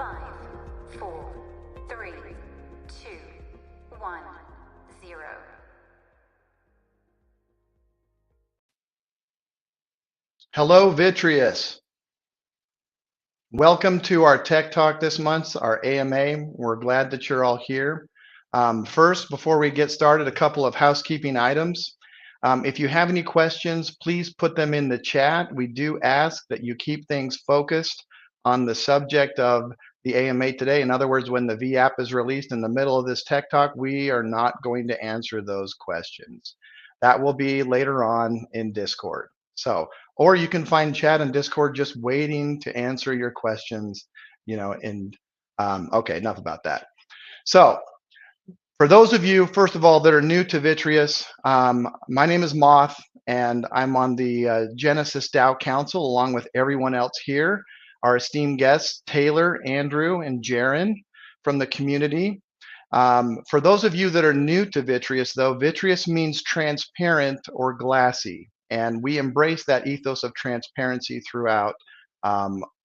5, 4, 3, 2, 1, 0. Hello, Vitreus. Welcome to our Tech Talk this month, our AMA. We're glad that you're all here. First, before we get started, a couple of housekeeping items. If you have any questions, please put them in the chat. We do ask that you keep things focused on the subject of the AMA today. In other words, when the VApp is released in the middle of this Tech Talk, we are not going to answer those questions. That will be later on in Discord. Or you can find chat and Discord just waiting to answer your questions, okay, enough about that. So for those of you, first of all, that are new to Vitreus, my name is Moth, and I'm on the Genesis DAO Council along with everyone else here, our esteemed guests, Taylor, Andrew, and Jaron from the community. For those of you that are new to Vitreus, though, Vitreus means transparent or glassy, and we embrace that ethos of transparency throughout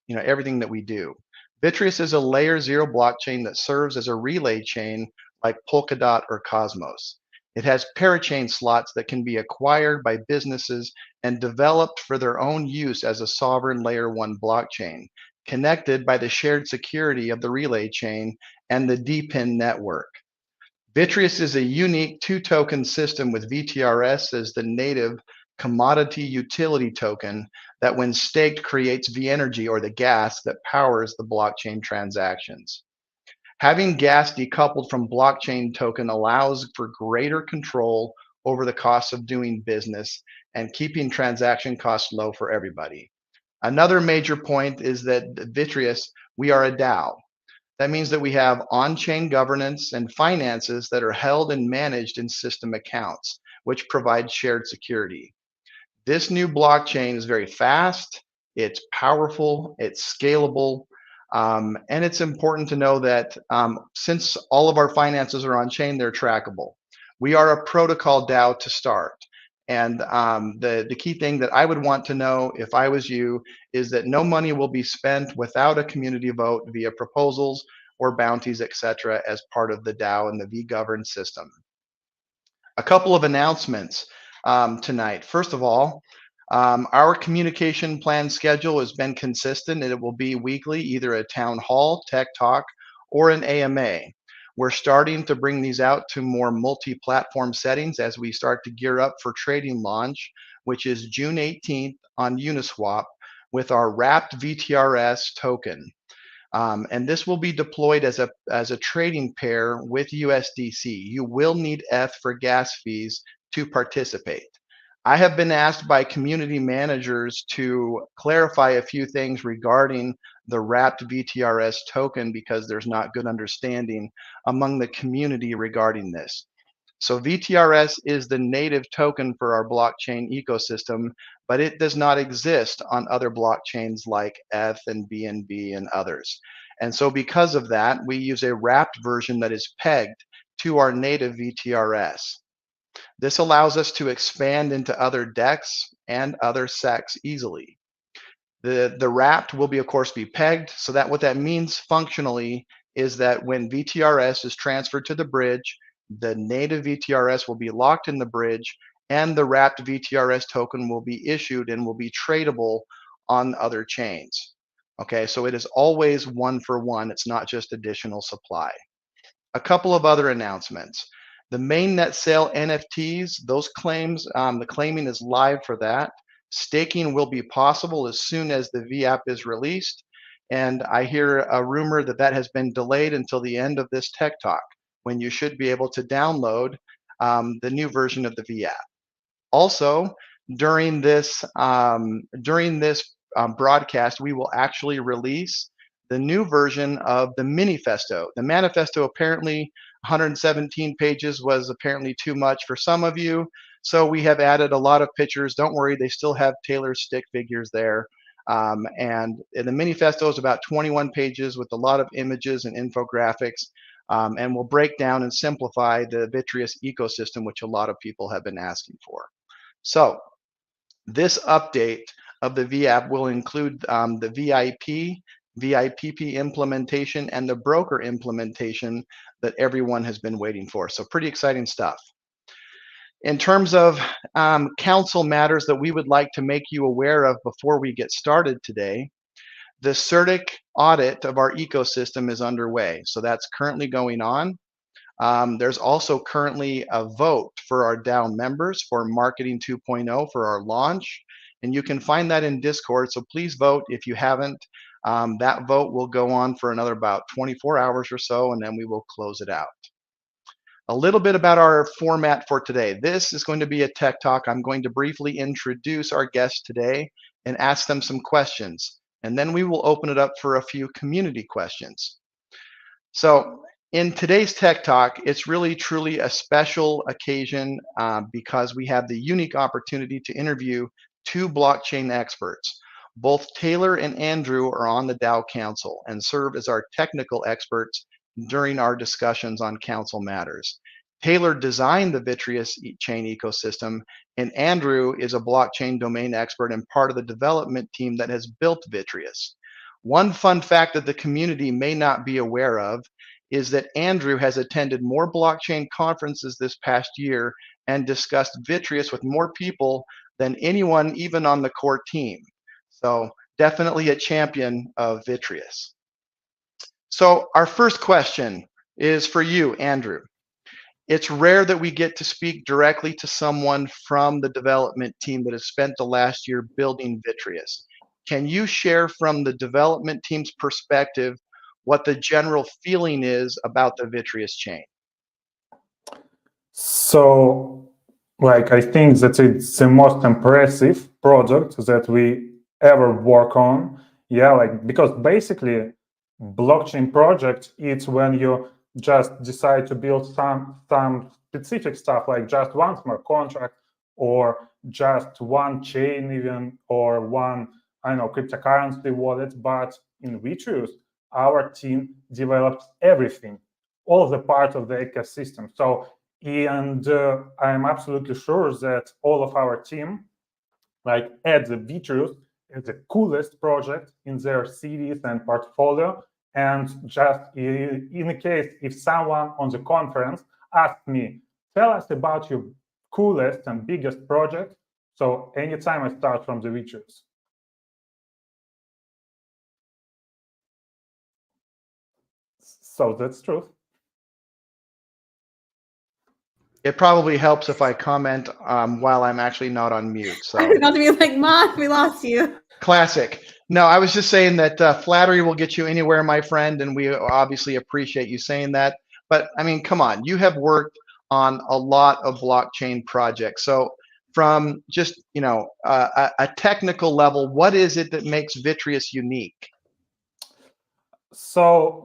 everything that we do. Vitreus is a layer 0 blockchain that serves as a relay chain like Polkadot or Cosmos. It has parachain slots that can be acquired by businesses and developed for their own use as a sovereign layer 1 blockchain, connected by the shared security of the relay chain and the DPIN network. Vitreus is a unique 2-token system with VTRS as the native commodity utility token that when staked creates V-energy, or the gas that powers the blockchain transactions. Having gas decoupled from blockchain token allows for greater control over the costs of doing business and keeping transaction costs low for everybody. Another major point is that Vitreus, we are a DAO. That means that we have on-chain governance and finances that are held and managed in system accounts, which provide shared security. This new blockchain is very fast, it's powerful, it's scalable, and it's important to know that since all of our finances are on-chain, they're trackable. We are a protocol DAO to start. And the key thing that I would want to know if I was you is that no money will be spent without a community vote via proposals or bounties, etc., as part of the DAO and the vGovern system. A couple of announcements tonight. First of all, our communication plan schedule has been consistent, and it will be weekly, either a town hall, tech talk, or an AMA. We're starting to bring these out to more multi-platform settings as we start to gear up for trading launch, which is June 18th on Uniswap with our wrapped VTRS token. And this will be deployed as a trading pair with USDC. You will need ETH for gas fees to participate. I have been asked by community managers to clarify a few things regarding the wrapped VTRS token because there's not good understanding among the community regarding this. So VTRS is the native token for our blockchain ecosystem, but it does not exist on other blockchains like ETH and BNB and others. And so because of that, we use a wrapped version that is pegged to our native VTRS. This allows us to expand into other DEX and other SECs easily. The wrapped will of course be pegged, so that what that means functionally is that when VTRS is transferred to the bridge, the native VTRS will be locked in the bridge, and the wrapped VTRS token will be issued and will be tradable on other chains. Okay, so it is always one for one. It's not just additional supply. A couple of other announcements. The mainnet sale NFTs, those claims, the claiming is live for that. Staking will be possible as soon as the VApp is released. And I hear a rumor that that has been delayed until the end of this Tech Talk, when you should be able to download the new version of the VApp. Also, during this broadcast, we will actually release the new version of the manifesto. The manifesto, apparently 117 pages, was apparently too much for some of you. So we have added a lot of pictures. Don't worry, they still have Taylor's stick figures there. And the manifesto is about 21 pages with a lot of images and infographics. And will break down and simplify the Vitreus ecosystem, which a lot of people have been asking for. So this update of the VApp will include the VIP VIPP implementation, and the broker implementation that everyone has been waiting for. So pretty exciting stuff. In terms of council matters that we would like to make you aware of before we get started today, the CERTIC audit of our ecosystem is underway. So that's currently going on. There's also currently a vote for our DAO members for Marketing 2.0 for our launch. And you can find that in Discord. So please vote if you haven't. That vote will go on for another about 24 hours or so, and then we will close it out. A little bit about our format for today. This is going to be a tech talk. I'm going to briefly introduce our guests today and ask them some questions. And then we will open it up for a few community questions. So in today's tech talk, it's really truly a special occasion because we have the unique opportunity to interview two blockchain experts. Both Taylor and Andrew are on the DAO Council and serve as our technical experts during our discussions on council matters. Taylor designed the Vitreus chain ecosystem, and Andrew is a blockchain domain expert and part of the development team that has built Vitreus. One fun fact that the community may not be aware of is that Andrew has attended more blockchain conferences this past year and discussed Vitreus with more people than anyone even on the core team. So definitely a champion of Vitreus. So our first question is for you, Andrew. It's rare that we get to speak directly to someone from the development team that has spent the last year building Vitreus. Can you share from the development team's perspective what the general feeling is about the Vitreus chain? So, I think that it's the most impressive product that we ever work on. Yeah, because basically, blockchain project, it's when you just decide to build some specific stuff, like just one smart contract or just one chain even, or one, cryptocurrency wallet. But in Vitreus, our team developed everything, all the parts of the ecosystem. So, and I'm absolutely sure that all of our team, at the Vitreus, is the coolest project in their cities and portfolio. And just in the case if someone on the conference asked me, tell us about your coolest and biggest project, so anytime I start from the Vitreus. So that's true. It probably helps if I comment while I'm actually not on mute. So I was about to be like, Mom, we lost you. Classic. No, I was just saying that flattery will get you anywhere, my friend, and we obviously appreciate you saying that. But I mean, come on, you have worked on a lot of blockchain projects. So from just, a technical level, what is it that makes Vitreus unique? So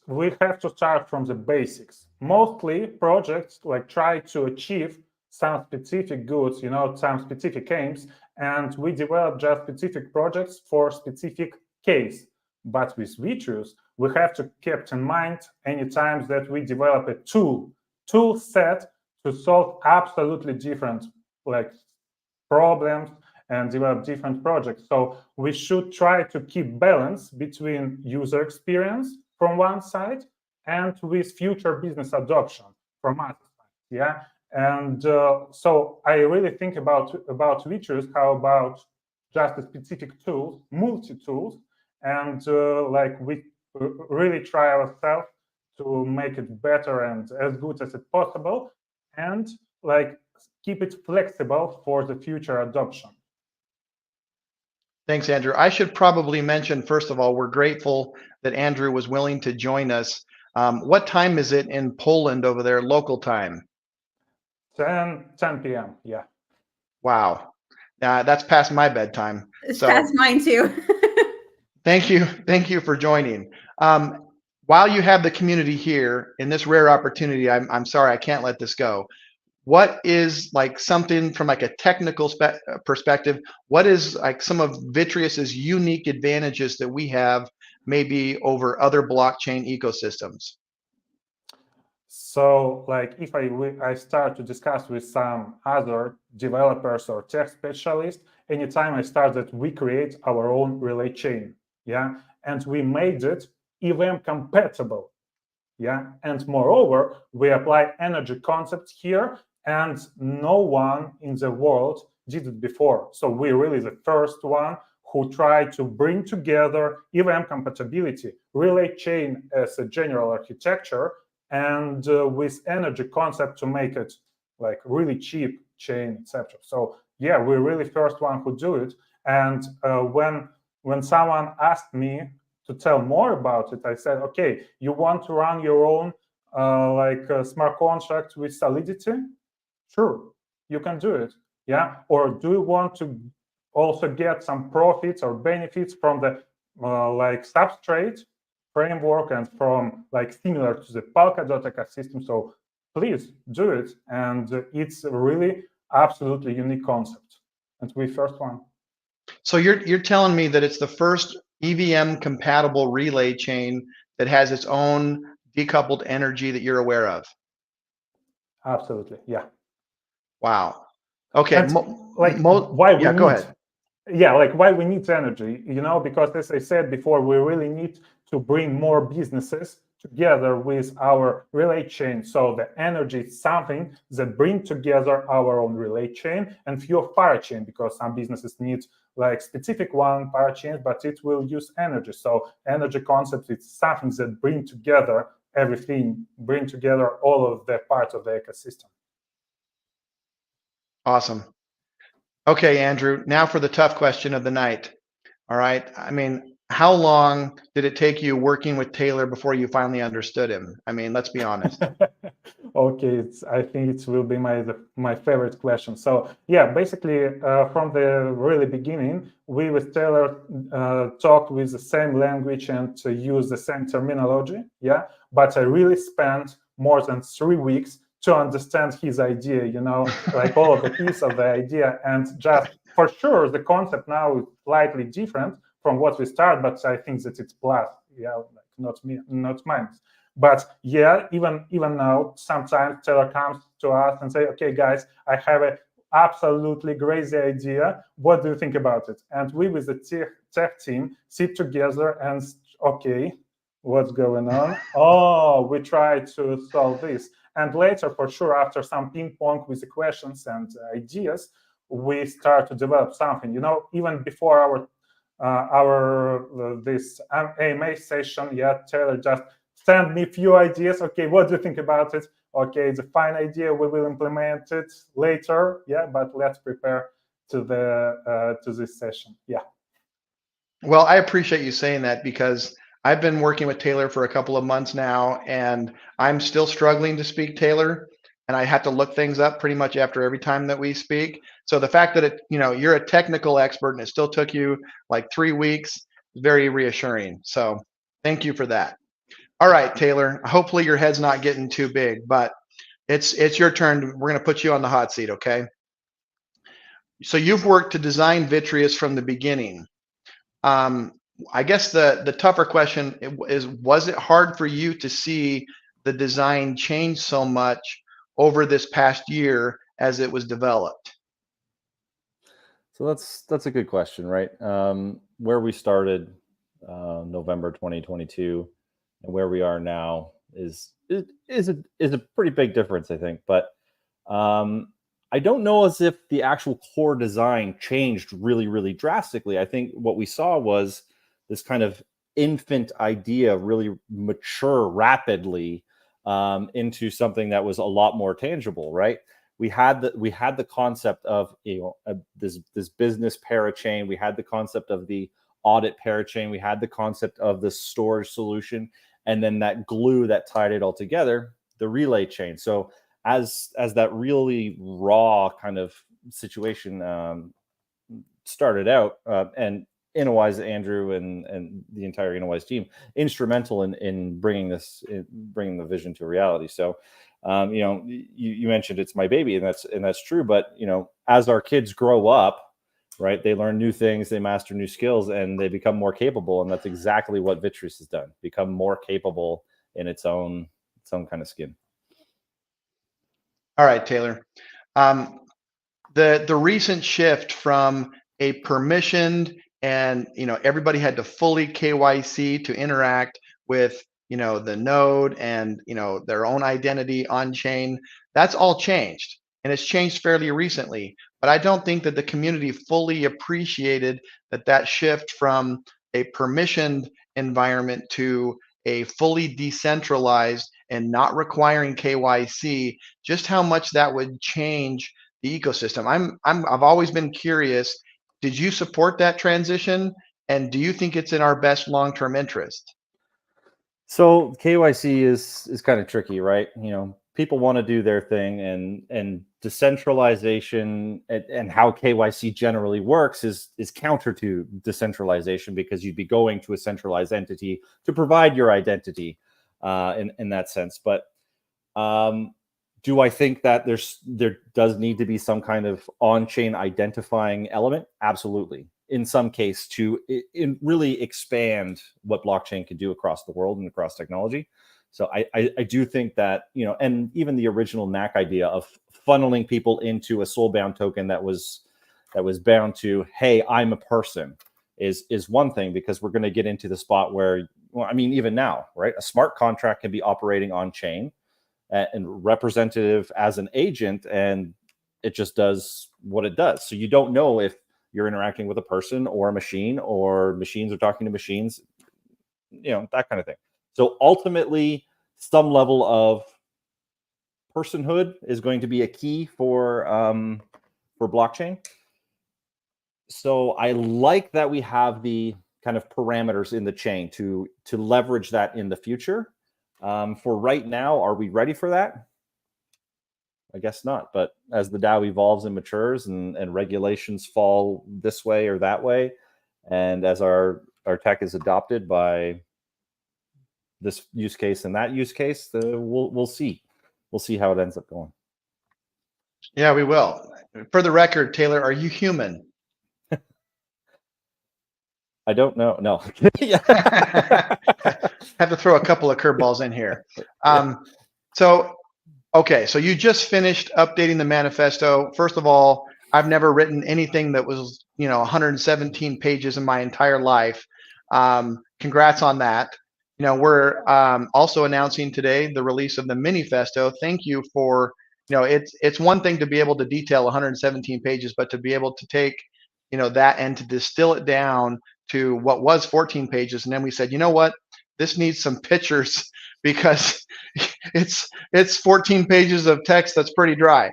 we have to start from the basics. Mostly projects try to achieve some specific goods, some specific aims, and we develop just specific projects for specific case. But with Vitreus, we have to keep in mind any times that we develop a tool set to solve absolutely different problems and develop different projects. So we should try to keep balance between user experience from one side and with future business adoption from other side. Yeah. And so I really think about Vitreus, how about just a specific tool, multi-tools, and we really try ourselves to make it better and as good as it possible, and keep it flexible for the future adoption. Thanks, Andrew. I should probably mention, first of all, we're grateful that Andrew was willing to join us. What time is it in Poland over there, local time? 10 p.m. Yeah. Wow. That's past my bedtime. It's past mine too. Thank you for joining. While you have the community here in this rare opportunity, I'm sorry, I can't let this go. What is something from a technical perspective, what is some of Vitreus's unique advantages that we have maybe over other blockchain ecosystems? So if I start to discuss with some other developers or tech specialists, anytime I start that we create our own relay chain. Yeah. and we made it EVM compatible. Yeah, and moreover, we apply energy concepts here, and no one in the world did it before. So we're really the first one who tried to bring together EVM compatibility, relay chain as a general architecture, and with energy concept to make it like really cheap chain, etc. So yeah, we're really first one who do it. And when someone asked me to tell more about it, I said, okay, you want to run your own smart contract with Solidity? Sure, you can do it. Yeah, or do you want to also get some profits or benefits from the substrate framework and from similar to the Polkadot ecosystem? So please do it, and it's a really absolutely unique concept, and we first one. So you're telling me that it's the first EVM compatible relay chain that has its own decoupled energy that you're aware of? Absolutely, yeah. Wow. Okay. Why we go ahead. Yeah, why we need energy, because as I said before, we really need to bring more businesses together with our relay chain. So the energy is something that bring together our own relay chain and few parachain, because some businesses need specific one parachain, but it will use energy. So energy concept is something that bring together everything, bring together all of the parts of the ecosystem. Awesome. Okay, Andrew, now for the tough question of the night. All right. I mean, how long did it take you working with Taylor before you finally understood him? I mean, let's be honest. Okay, I think it will be my favorite question. So yeah, basically from the really beginning, we with Taylor talked with the same language and use the same terminology. Yeah, but I really spent more than 3 weeks to understand his idea. All of the pieces of the idea, and just for sure the concept now is slightly different from what we start, but I think that it's plus. Yeah, not minus. But yeah, even now, sometimes Taylor comes to us and say, okay, guys, I have an absolutely crazy idea. What do you think about it? And we, with the tech team, sit together and, okay, what's going on? Oh, we try to solve this. And later, for sure, after some ping pong with the questions and ideas, we start to develop something. Even before this AMA session, yeah, Taylor just send me a few ideas. Okay, what do you think about it? Okay, it's a fine idea. We will implement it later. Yeah, but let's prepare to this session. Yeah. Well, I appreciate you saying that, because I've been working with Taylor for a couple of months now, and I'm still struggling to speak Taylor, and I have to look things up pretty much after every time that we speak. So the fact that you're a technical expert and it still took you 3 weeks is very reassuring. So thank you for that. All right, Taylor, hopefully your head's not getting too big, but it's your turn. We're going to put you on the hot seat, okay? So you've worked to design Vitreus from the beginning. I guess the tougher question is, was it hard for you to see the design change so much over this past year as it was developed? So that's a good question, right? Where we started November 2022 and where we are now is a pretty big difference, I think. But I don't know as if the actual core design changed really, really drastically. I think what we saw was this kind of infant idea really mature rapidly into something that was a lot more tangible, right? We had the concept of this business parachain. We had the concept of the audit parachain. We had the concept of the storage solution, and then that glue that tied it all together, the relay chain. So as that really raw kind of situation started out, and Innowise, Andrew, and the entire Innowise team instrumental in bringing the vision to reality. So you mentioned it's my baby, and that's true. But as our kids grow up, right, they learn new things, they master new skills, and they become more capable. And that's exactly what Vitreus has done: become more capable in its own kind of skin. All right, Taylor. The recent shift from a permissioned and everybody had to fully KYC to interact with the node and their own identity on chain. That's all changed, and it's changed fairly recently. But I don't think that the community fully appreciated that shift from a permissioned environment to a fully decentralized and not requiring KYC, just how much that would change the ecosystem. I've always been curious. Did you support that transition? And do you think it's in our best long-term interest? So KYC is kind of tricky, right? People want to do their thing, and decentralization and how KYC generally works is counter to decentralization, because you'd be going to a centralized entity to provide your identity in that sense. But do I think that there does need to be some kind of on-chain identifying element? Absolutely. In some case, to really expand what blockchain can do across the world and across technology. So I do think that, and even the original NAC idea of funneling people into a soul-bound token that was bound to, hey, I'm a person, is one thing, because we're going to get into the spot where, well, I mean, even now, right? A smart contract can be operating on chain and representative as an agent, and it just does what it does. So you don't know if you're interacting with a person or a machine, or machines are talking to machines, that kind of thing. So ultimately, some level of personhood is going to be a key for blockchain. So I like that we have the kind of parameters in the chain to leverage that in the future. For right now, are we ready for that? I guess not. But as the DAO evolves and matures, and regulations fall this way or that way, and as our tech is adopted by this use case and that use case, we'll see. We'll see how it ends up going. Yeah, we will. For the record, Taylor, are you human? I don't know. No. Have to throw a couple of curveballs in here. So you just finished updating the manifesto. First of all, I've never written anything that was 117 pages in my entire life. Congrats on that. We're also announcing today the release of the manifesto. Thank you for, it's one thing to be able to detail 117 pages, but to be able to take that and to distill it down to what was 14 pages. And then we said, you know what, this needs some pictures, because it's 14 pages of text that's pretty dry.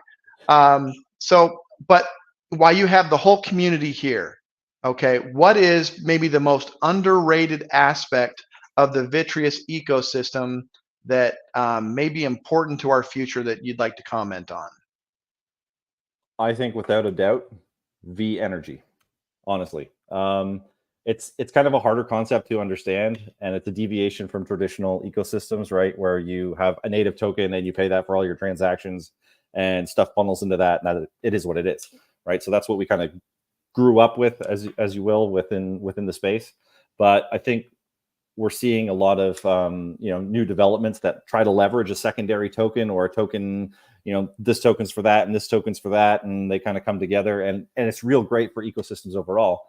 But while you have the whole community here, okay, what is maybe the most underrated aspect of the Vitreus ecosystem that may be important to our future that you'd like to comment on? I think without a doubt, V energy, honestly. It's kind of a harder concept to understand, and it's a deviation from traditional ecosystems, right? Where you have a native token and you pay that for all your transactions, and stuff funnels into that, and it is what it is, right? So that's what we kind of grew up with, as you will, within the space. But I think we're seeing a lot of new developments that try to leverage a secondary token, or a token, this token's for that and this token's for that, and they kind of come together, and it's real great for ecosystems overall.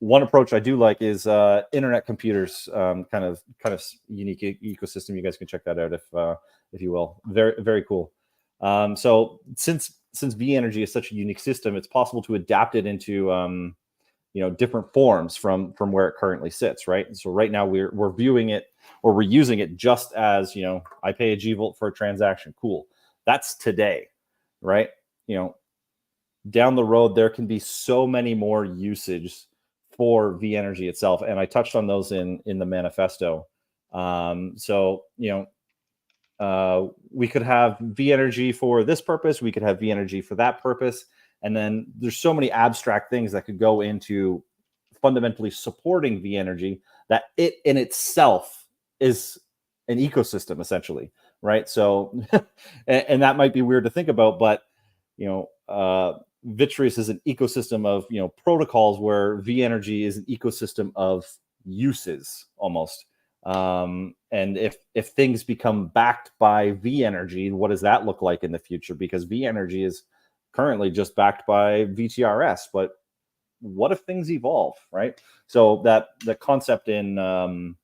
One approach I do like is internet computers, kind of unique ecosystem. You guys can check that out if you will. Very, very cool. So since V energy is such a unique system, it's possible to adapt it into different forms from where it currently sits, right? So right now we're viewing it, or we're using it just as, I pay a GVolt for a transaction. Cool. That's today, right? Down the road, there can be so many more usage for V energy itself, and I touched on those in the manifesto. We could have V energy for this purpose, we could have V energy for that purpose, and then there's so many abstract things that could go into fundamentally supporting V energy, that it in itself is an ecosystem, essentially, right? So and that might be weird to think about, but Vitreus is an ecosystem of protocols, where V energy is an ecosystem of uses almost. And if things become backed by V energy, what does that look like in the future? Because V energy is currently just backed by VTRS, but what if things evolve, right? So that the concept in the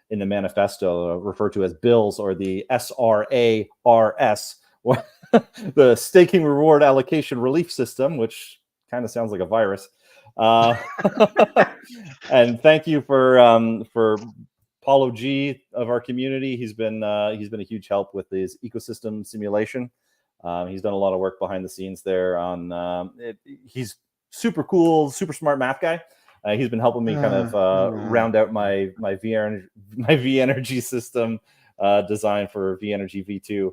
manifesto referred to as bills, or the SRARS, the staking reward allocation relief system, which kind of sounds like a virus. And thank you for Paulo G of our community. He's been a huge help with his ecosystem simulation. He's done a lot of work behind the scenes there on he's super cool, super smart math guy. He's been helping me kind of round out my V energy system design for V energy V2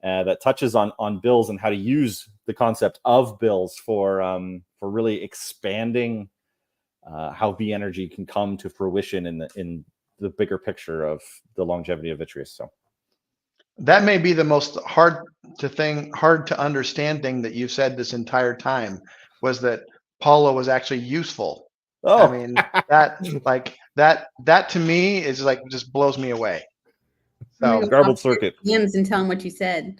that touches on bills and how to use the concept of bills for really expanding how V energy can come to fruition in the bigger picture of the longevity of Vitreus. So that may be the most hard to understand thing that you've said this entire time, was that Paulo was actually useful. oh, I mean, that to me is like, just blows me away. So garbled circuit. DMs and tell him what you said.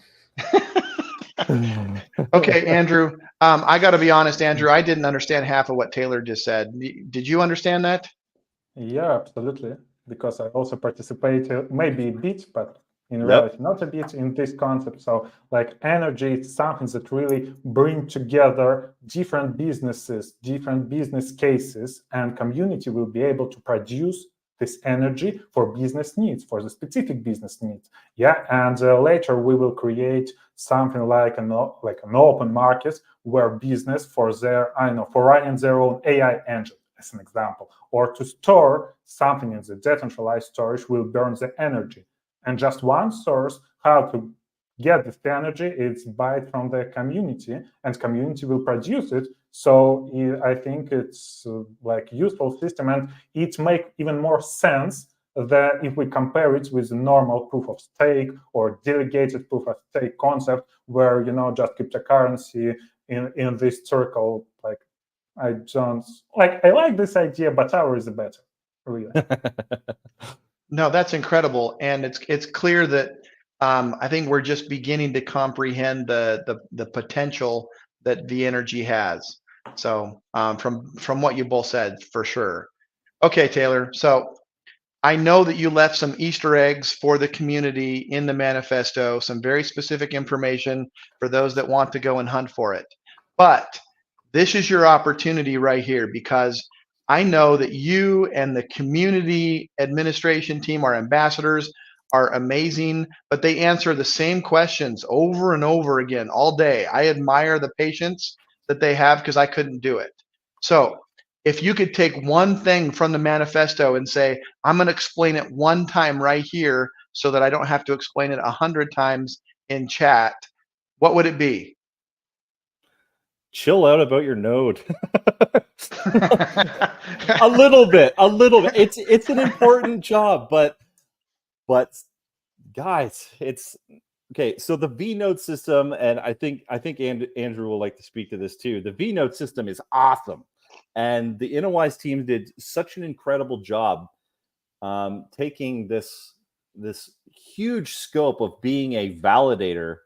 okay, Andrew, I got to be honest, Andrew, I didn't understand half of what Taylor just said. Did you understand that? Yeah, absolutely. Because I also participate, maybe a bit, but in reality, not a bit, in this concept. So like energy is something that really bring together different businesses, different business cases, and community will be able to produce this energy for business needs, for the specific business needs. Yeah, and later we will create something like an open market where business for running their own AI engine, as an example, or to store something in the decentralized storage will burn the energy. And just one source how to get this energy is buy it from the community, and community will produce it. So I think it's like useful system, and it makes even more sense that if we compare it with the normal proof of stake or delegated proof of stake concept, where just cryptocurrency in this circle. Like I like this idea, but ours is better, really. No, that's incredible, and it's clear that I think we're just beginning to comprehend the potential that V energy has. So from what you both said, for sure. Okay, Taylor. So I know that you left some Easter eggs for the community in the manifesto, some very specific information for those that want to go and hunt for it. But this is your opportunity right here, because I know that you and the community administration team, our ambassadors, are amazing, but they answer the same questions over and over again all day. I admire the patience that they have, because I couldn't do it. So if you could take one thing from the manifesto and say, I'm going to explain it one time right here so that I don't have to explain it 100 times in chat, what would it be? Chill out about your node. a little bit. It's an important job, but guys, it's okay. So the V node system, and I think Andrew will like to speak to this too. The V node system is awesome, and the InnoWise team did such an incredible job taking this huge scope of being a validator.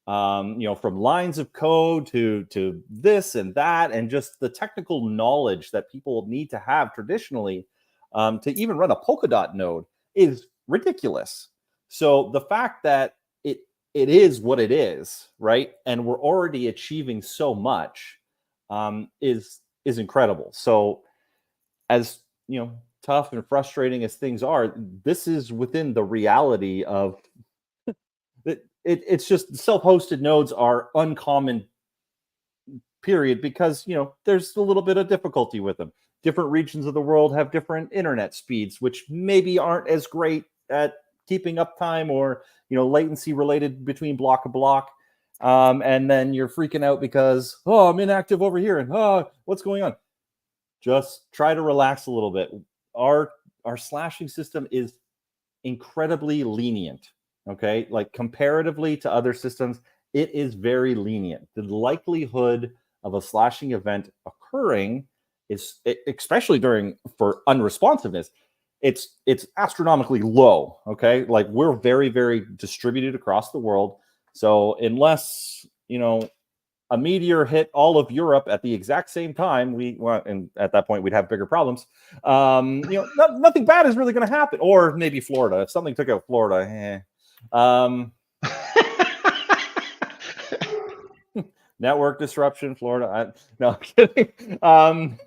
From lines of code to this and that, and just the technical knowledge that people need to have traditionally to even run a Polkadot node is ridiculous. So the fact that it is what it is, right, and we're already achieving so much is incredible. So as tough and frustrating as things are, this is within the reality of it's just self-hosted nodes are uncommon, period, because there's a little bit of difficulty with them. Different regions of the world have different internet speeds, which maybe aren't as great at keeping uptime or latency related between block to block. And then you're freaking out because I'm inactive over here and what's going on? Just try to relax a little bit. Our slashing system is incredibly lenient. Okay, like comparatively to other systems, it is very lenient. The likelihood of a slashing event occurring is, especially for unresponsiveness, it's astronomically low. Okay, like we're very, very distributed across the world. So unless a meteor hit all of Europe at the exact same time, and at that point we'd have bigger problems. Nothing bad is really going to happen. Or maybe Florida. If something took out Florida, network disruption, Florida. No, I'm kidding.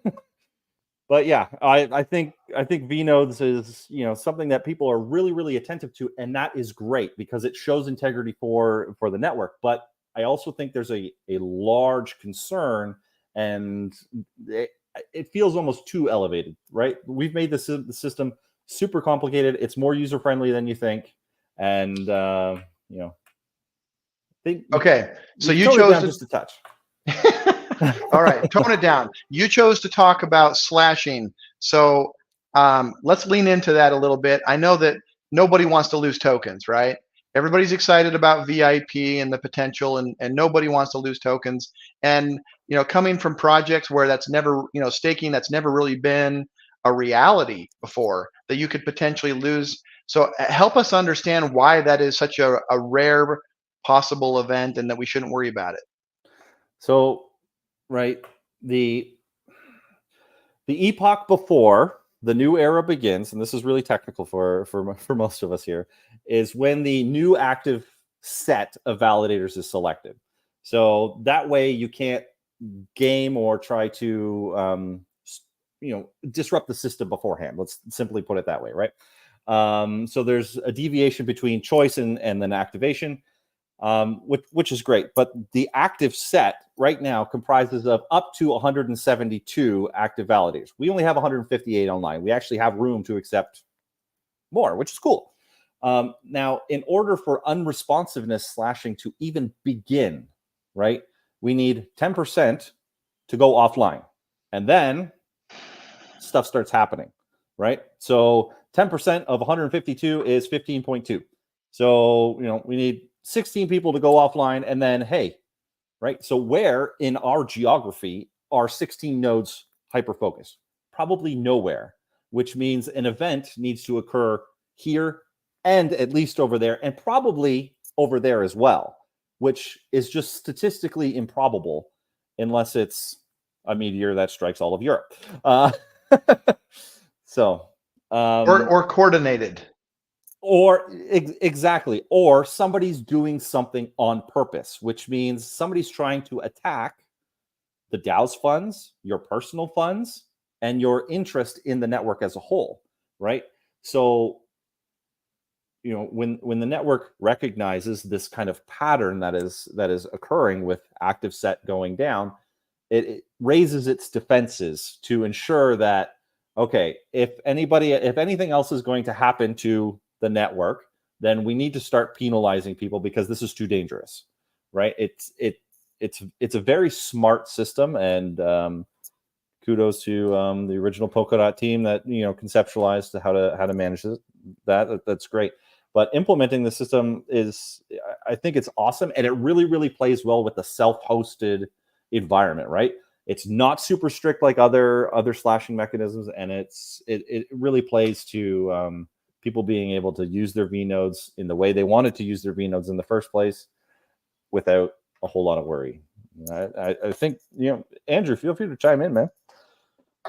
But yeah, I think vNodes is something that people are really, really attentive to, and that is great because it shows integrity for the network. But I also think there's a large concern, and it feels almost too elevated, right? We've made the system super complicated. It's more user friendly than you think, and okay. So you chose chose just a touch. All right, tone it down. You chose to talk about slashing, so let's lean into that a little bit. I know that nobody wants to lose tokens, right? Everybody's excited about VIP and the potential, and nobody wants to lose tokens. And coming from projects where that's never, staking, that's never really been a reality before, that you could potentially lose. So help us understand why that is such a rare possible event, and that we shouldn't worry about it. So, right, the epoch before the new era begins, and this is really technical for most of us here, is when the new active set of validators is selected. So that way you can't game or try to disrupt the system beforehand. Let's simply put it that way, right? So there's a deviation between choice and then activation. Which is great, but the active set right now comprises of up to 172 active validators. We only have 158 online. We actually have room to accept more, which is cool. Now, in order for unresponsiveness slashing to even begin, right, we need 10% to go offline, and then stuff starts happening, right? So 10% of 152 is 15.2. So we need 16 people to go offline, and then hey, right? So where in our geography are 16 nodes hyper-focused? Probably nowhere, which means an event needs to occur here and at least over there, and probably over there as well, which is just statistically improbable unless it's a meteor that strikes all of Europe. Or coordinated. Or exactly, or somebody's doing something on purpose, which means somebody's trying to attack the DAO's funds, your personal funds, and your interest in the network as a whole, right? So, when the network recognizes this kind of pattern that is occurring with active set going down, it raises its defenses to ensure that, okay, if anything else is going to happen to the network, then we need to start penalizing people because this is too dangerous, right? It's a very smart system, and kudos to the original Polkadot team that conceptualized how to manage that. That's great. But implementing the system I think it's awesome, and it really, really plays well with the self-hosted environment, right? It's not super strict like other slashing mechanisms, and it really plays to people being able to use their vNodes in the way they wanted to use their vNodes in the first place without a whole lot of worry. I think, Andrew, feel free to chime in, man.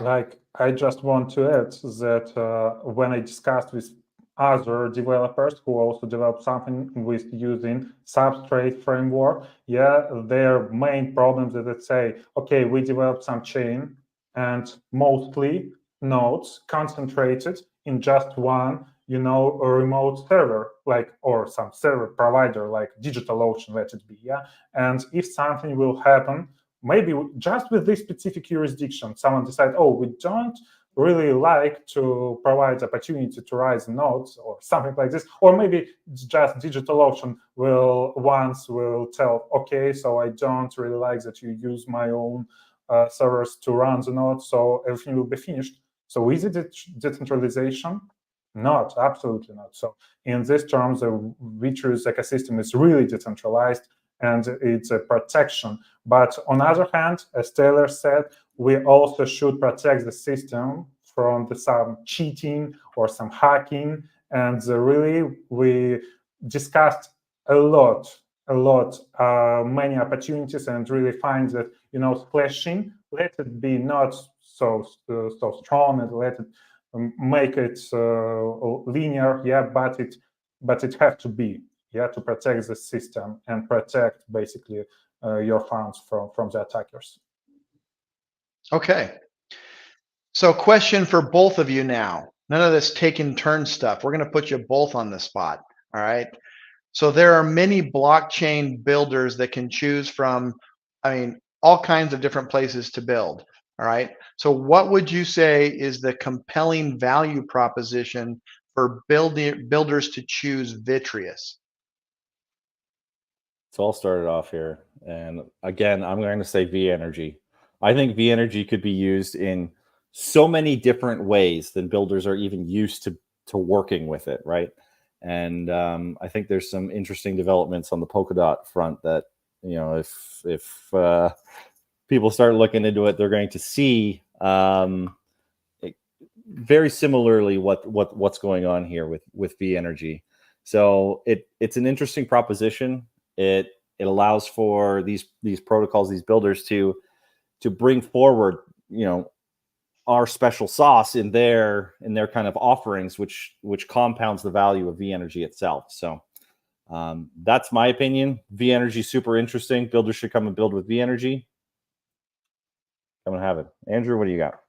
Like, I just want to add that when I discussed with other developers who also develop something with using substrate framework, their main problems is that say, okay, we developed some chain and mostly nodes concentrated in just one a remote server, or some server provider like DigitalOcean, let it be, and if something will happen, maybe just with this specific jurisdiction, someone decide, oh, we don't really like to provide opportunity to raise nodes or something like this, or maybe it's just DigitalOcean will tell, okay, so I don't really like that you use my own servers to run the node, so everything will be finished. So is it decentralization? Not, absolutely not. So in this terms, the Vitreus ecosystem is really decentralized, and it's a protection. But on the other hand, as Taylor said, we also should protect the system from some cheating or some hacking. And really, we discussed a lot a lot, many opportunities, and really find that, splashing, let it be not so strong, and let it make it linear, but it have to be, to protect the system and protect basically your funds from the attackers. Okay. So question for both of you now. None of this taking turn stuff. We're going to put you both on the spot. All right. So there are many blockchain builders that can choose from, all kinds of different places to build. All right. So what would you say is the compelling value proposition for builders to choose Vitreus? So I'll start it off here. And again, I'm going to say V Energy. I think V Energy could be used in so many different ways than builders are even used to working with it, right? And I think there's some interesting developments on the Polkadot front that, if people start looking into it, they're going to see very similarly what's going on here with V Energy. So it's an interesting proposition. It allows for these protocols, these builders to bring forward, our special sauce in their kind of offerings, which compounds the value of V Energy itself. So that's my opinion. V Energy is super interesting. Builders should come and build with V Energy. Come and have it. Andrew, what do you got?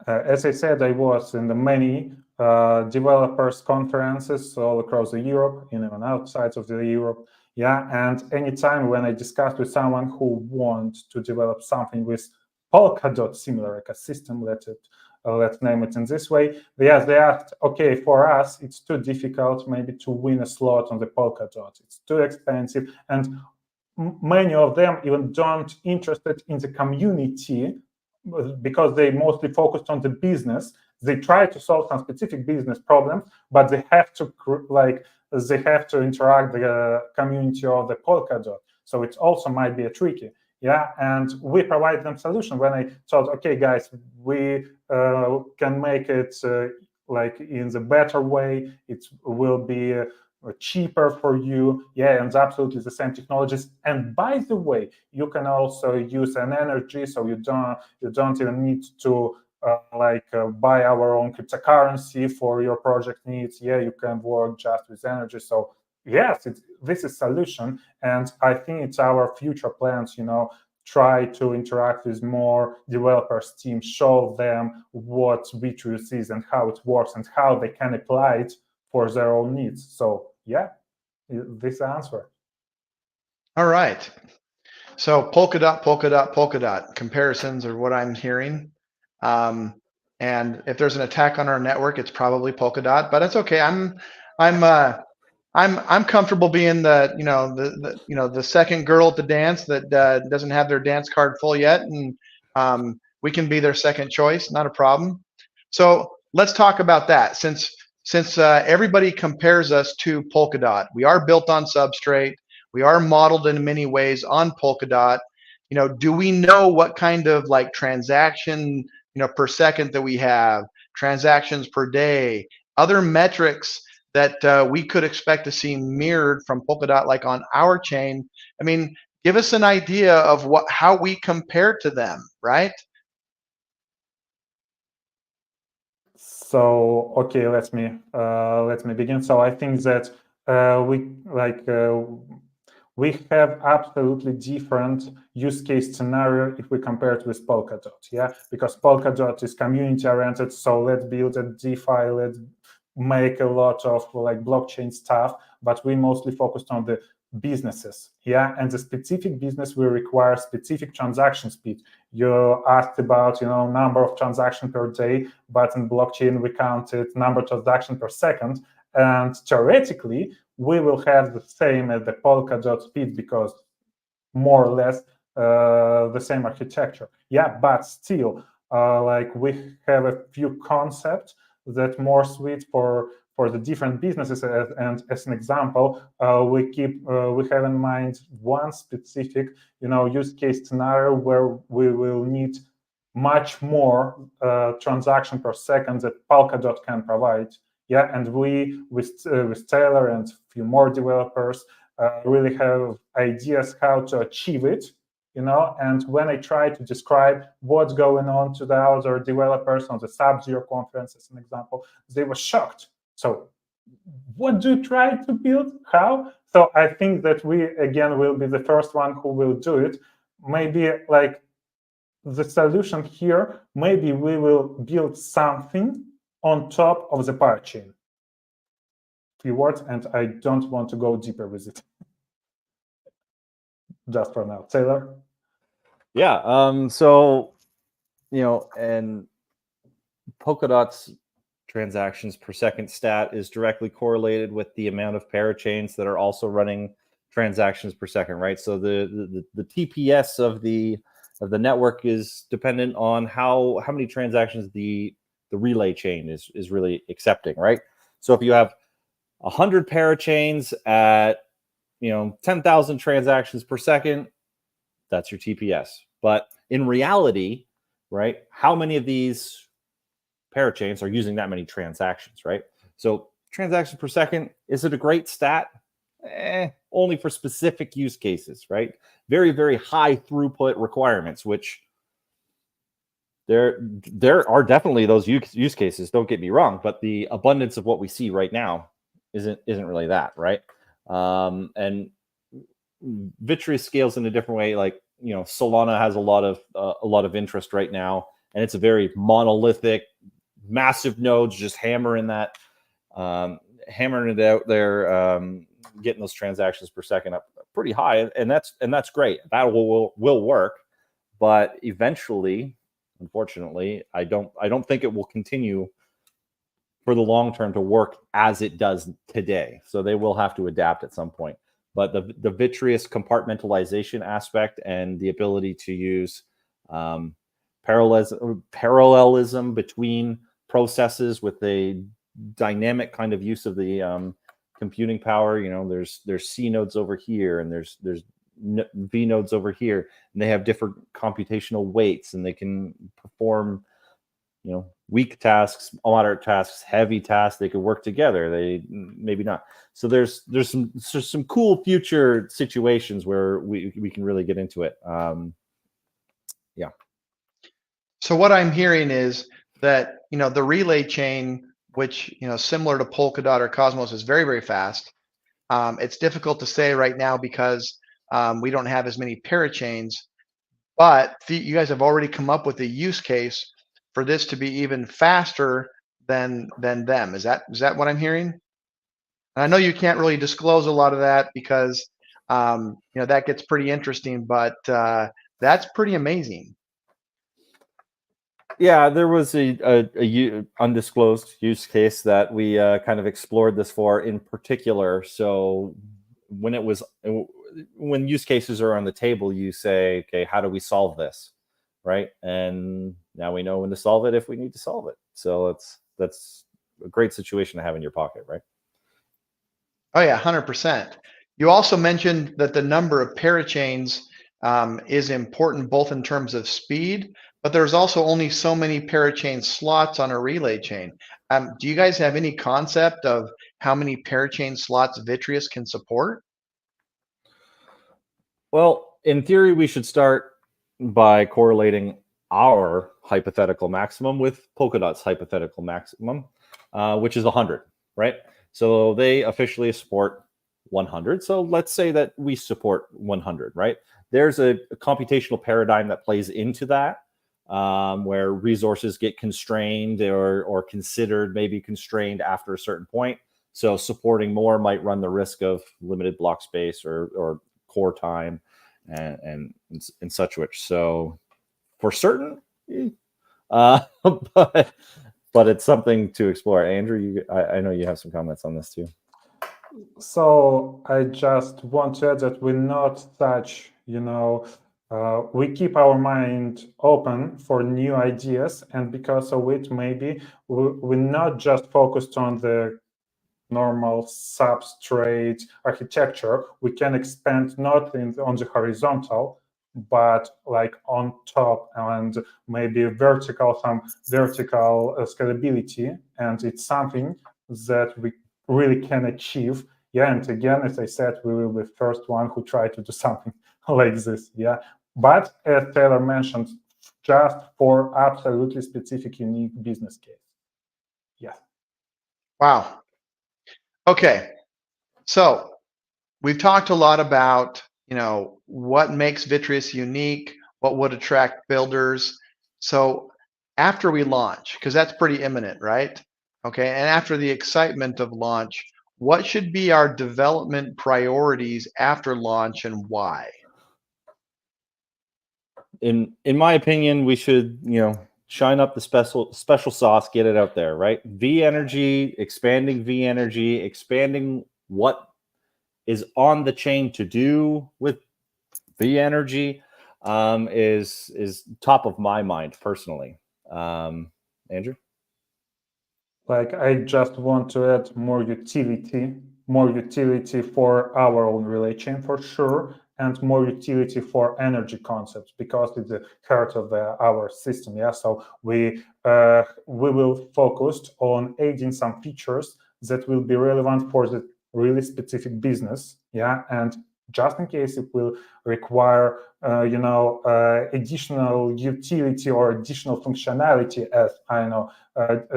As I said, I was in the many developers conferences all across the Europe, even outside of the Europe. And anytime when I discussed with someone who wants to develop something with Polkadot similar ecosystem, let's name it in this way, they asked, okay, for us, it's too difficult maybe to win a slot on the Polkadot. It's too expensive. And many of them even don't interested in the community because they mostly focused on the business. They try to solve some specific business problems, but they have to interact the community of the Polkadot. So it also might be a tricky. And we provide them solution. When I thought, okay, guys, we can make it in the better way. It will be cheaper for you. And absolutely the same technologies. And by the way, you can also use an energy, so you don't even need to buy our own cryptocurrency for your project needs. You can work just with energy. So yes, this is solution, and I think it's our future plans. Try to interact with more developers team, show them what Vitreus is and how it works and how they can apply it for their own needs. So this answer. All right. So Polkadot comparisons are what I'm hearing. And if there's an attack on our network, it's probably Polkadot, but it's okay. I'm comfortable being the second girl at the dance that doesn't have their dance card full yet, and we can be their second choice, not a problem. So let's talk about that. Since everybody compares us to Polkadot, we are built on Substrate. We are modeled in many ways on Polkadot. Do we know what kind of transaction per second that we have, transactions per day, other metrics that we could expect to see mirrored from Polkadot on our chain? Give us an idea of how we compare to them, right? So okay, let me begin. So I think that we have absolutely different use case scenario if we compare it with Polkadot. Because Polkadot is community oriented. So let's build a DeFi, let's make a lot of blockchain stuff, but we mostly focused on the businesses. And the specific business will require specific transaction speed. You asked about number of transactions per day, but in blockchain we counted number of transactions per second, and theoretically we will have the same as the Polkadot speed because more or less the same architecture. But still we have a few concepts that more suit for the different businesses. And as an example, we have in mind one specific use case scenario where we will need much more transaction per second that Polkadot can provide. And we with Taylor and few more developers really have ideas how to achieve it, and when I try to describe what's going on to the other developers on the Sub-Zero conference, as an example, they were shocked. So what do you try to build? How? So I think that we, again, will be the first one who will do it. Maybe like the solution here, maybe we will build something on top of the parachain. Few words, and I don't want to go deeper with it. Just for now. Taylor? Yeah, so, and Polkadot's transactions per second stat is directly correlated with the amount of parachains that are also running transactions per second, right? So the TPS of the network is dependent on how many transactions the relay chain is really accepting, right? So if you have 100 parachains at 10,000 transactions per second, that's your TPS. But in reality, right, how many of these parachains are using that many transactions, right? So transactions per second, is it a great stat? Only for specific use cases, right? Very, very high throughput requirements, which there are definitely those use cases, don't get me wrong, but the abundance of what we see right now isn't really that, right? And Vitreus scales in a different way. Like, Solana has a lot of interest right now, and it's a very monolithic, massive nodes just hammering it out there, getting those transactions per second up pretty high, and that's great. That will work, but eventually, unfortunately, I don't think it will continue for the long term to work as it does today. So they will have to adapt at some point. But the Vitreus compartmentalization aspect and the ability to use parallelism between processes with a dynamic kind of use of the computing power. There's C nodes over here, and there's V nodes over here, and they have different computational weights, and they can perform weak tasks, moderate tasks, heavy tasks. They could work together. They maybe not. So there's some cool future situations where we can really get into it. Yeah. So what I'm hearing is that the relay chain, which similar to Polkadot or Cosmos, is very, very fast. It's difficult to say right now because we don't have as many parachains, but you guys have already come up with a use case for this to be even faster than them. Is that what I'm hearing? And I know you can't really disclose a lot of that because that gets pretty interesting, but that's pretty amazing. Yeah, there was a undisclosed use case that we kind of explored this for in particular. So when use cases are on the table, you say, okay, how do we solve this, right? And now we know when to solve it if we need to solve it. So that's a great situation to have in your pocket, right? Oh yeah, 100%. You also mentioned that the number of parachains is important both in terms of speed, but there's also only so many parachain slots on a relay chain. Do you guys have any concept of how many parachain slots Vitreus can support? Well, in theory, we should start by correlating our hypothetical maximum with Polkadot's hypothetical maximum, which is 100, right? So they officially support 100. So let's say that we support 100, right? There's a computational paradigm that plays into that, where resources get constrained or considered maybe constrained after a certain point. So supporting more might run the risk of limited block space or core time and such which. So for certain, but it's something to explore. Andrew, I know you have some comments on this too. So I just want to add that we're not such, we keep our mind open for new ideas, and because of it, maybe we're not just focused on the normal substrate architecture. We can expand not on the horizontal, but like on top, and maybe some vertical scalability. And it's something that we really can achieve Yeah, and again, as I said, we will be the first one who try to do something like this. Yeah, but as Taylor mentioned, just for absolutely specific, unique business case. Yeah. Wow. Okay. So we've talked a lot about, what makes Vitreus unique, what would attract builders. So after we launch, because that's pretty imminent, right? Okay. And after the excitement of launch, what should be our development priorities after launch and why? In my opinion, we should, shine up the special sauce, get it out there, right? V Energy, expanding what is on the chain to do with V Energy is top of my mind personally. Andrew? Like, I just want to add more utility for our own relay chain for sure, and more utility for energy concepts, because it's the heart of our system. Yeah, so we will focus on adding some features that will be relevant for the really specific business. Yeah, and just in case it will require additional utility or additional functionality, as I know,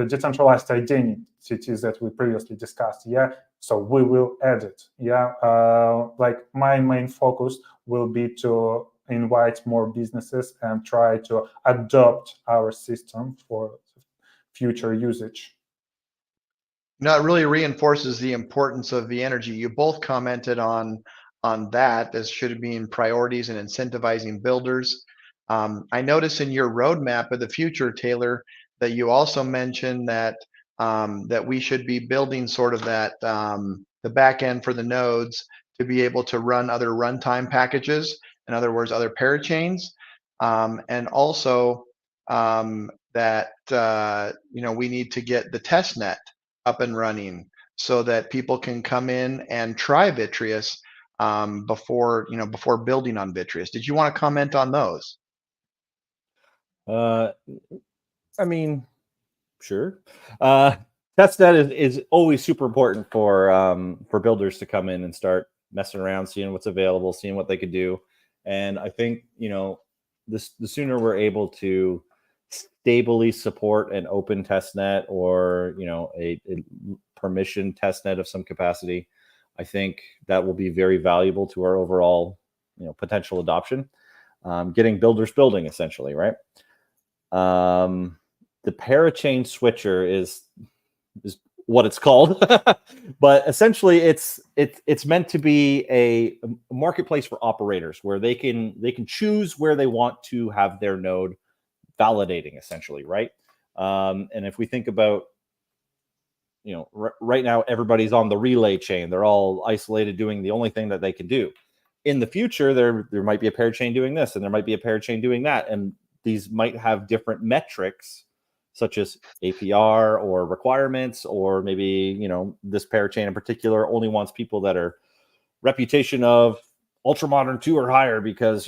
decentralized identities that we previously discussed. Yeah, so we will add it. Yeah, like my main focus will be to invite more businesses and try to adopt our system for future usage. It really reinforces the importance of the energy. You both commented on that as should be in priorities and incentivizing builders. I notice in your roadmap of the future, Taylor, that you also mentioned that that we should be building sort of that the back end for the nodes to be able to run other runtime packages, in other words, other parachains, and also that we need to get the test net up and running so that people can come in and try Vitreus before building on Vitreus. Did you want to comment on those? I mean, sure. Testnet is always super important for builders to come in and start messing around, seeing what's available, seeing what they could do. And I think the sooner we're able to stably support an open testnet or a permission testnet of some capacity, I think that will be very valuable to our overall potential adoption. Getting builders building, essentially, right? The parachain switcher is what it's called, but essentially it's meant to be a marketplace for operators where they can choose where they want to have their node validating, essentially, right? And if we think about right now everybody's on the relay chain, they're all isolated doing the only thing that they can do. In the future, there might be a parachain doing this and there might be a parachain doing that, and these might have different metrics such as APR or requirements, or maybe this parachain in particular only wants people that are reputation of ultra modern 2 or higher because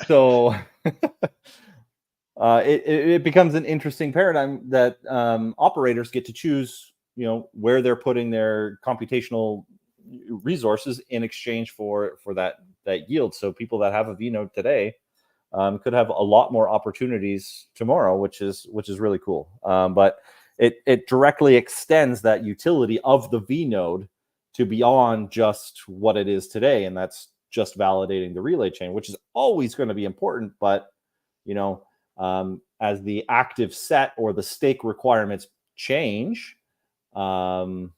so it becomes an interesting paradigm that operators get to choose where they're putting their computational resources in exchange for that yield. So people that have a vNode today could have a lot more opportunities tomorrow, which is really cool. But it directly extends that utility of the vNode to beyond just what it is today, and that's just validating the relay chain, which is always going to be important. But as the active set or the stake requirements change, today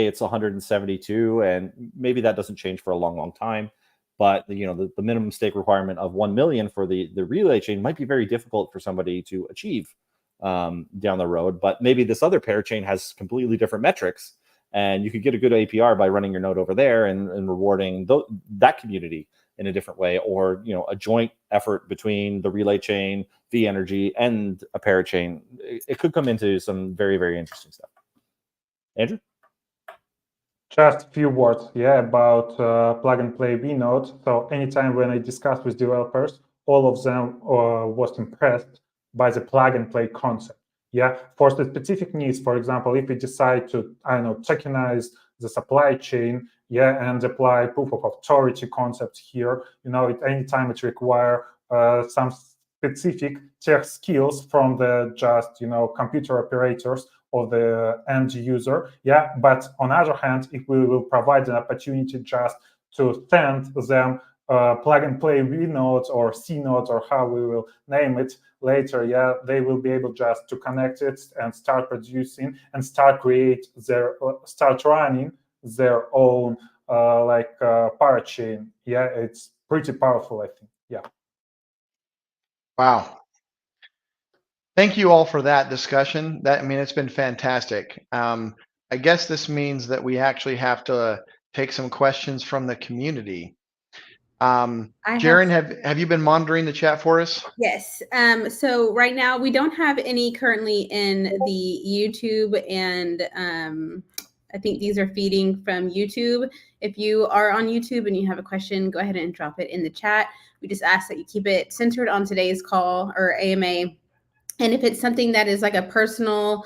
it's 172, and maybe that doesn't change for a long time. But the minimum stake requirement of 1 million for the relay chain might be very difficult for somebody to achieve down the road. But maybe this other parachain has completely different metrics, and you could get a good APR by running your node over there and rewarding that community in a different way, or a joint effort between the relay chain, V Energy, and a parachain. It could come into some very, very interesting stuff. Andrew? Just a few words, about plug and play vNode. So anytime when I discuss with developers, all of them was impressed by the plug and play concept. Yeah, for the specific needs, for example, if we decide to, I don't know, tokenize the supply chain, yeah, and apply proof of authority concept here, at any time it require some specific tech skills from the just, computer operators or the end user, yeah. But on the other hand, if we will provide an opportunity just to send them plug and play V nodes or C nodes or how we will name it later, yeah, they will be able just to connect it and start producing and start running their own parachain. Yeah, it's pretty powerful, I think. Yeah. Wow. Thank you all for that discussion. It's been fantastic. I guess this means that we actually have to take some questions from the community. Jaren, have you been monitoring the chat for us? Yes. So right now we don't have any currently in the YouTube, and I think these are feeding from YouTube. If you are on YouTube and you have a question, go ahead and drop it in the chat. We just ask that you keep it centered on today's call or AMA. And if it's something that is like a personal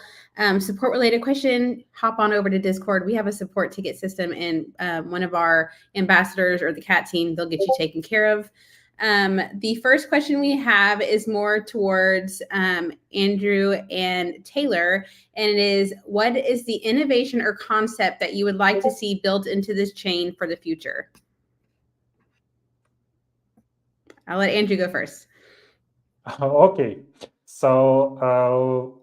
support related question, hop on over to Discord. We have a support ticket system, and one of our ambassadors or the CAT team, they'll get you taken care of. The first question we have is more towards Andrew and Taylor, and it is, what is the innovation or concept that you would like to see built into this chain for the future? I'll let Andrew go first. Okay. So,